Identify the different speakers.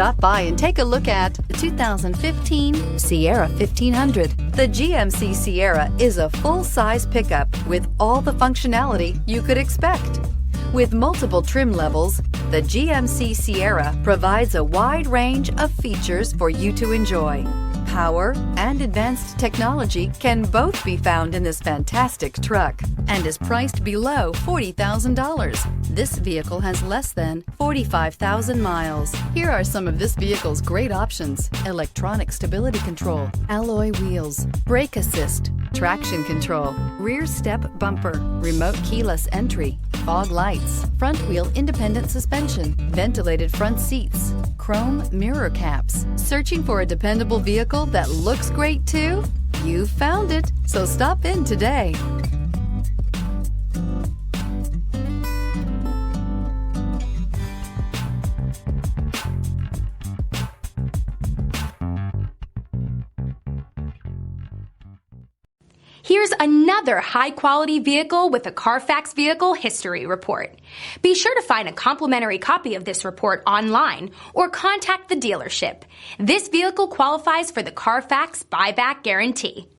Speaker 1: Stop by and take a look at the 2015 Sierra 1500. The GMC Sierra is a full-size pickup with all the functionality you could expect. With multiple trim levels, the GMC Sierra provides a wide range of features for you to enjoy. Power and advanced technology can both be found in this fantastic truck and is priced below $40,000. This vehicle has less than 45,000 miles. Here are some of this vehicle's great options: electronic stability control, alloy wheels, brake assist, traction control, rear step bumper, remote keyless entry, fog lights, front wheel independent suspension, ventilated front seats, chrome mirror caps. Searching for a dependable vehicle that looks great too? You found it, so stop in today.
Speaker 2: Here's another high-quality vehicle with a Carfax Vehicle History Report. Be sure to find a complimentary copy of this report online or contact the dealership. This vehicle qualifies for the Carfax Buyback Guarantee.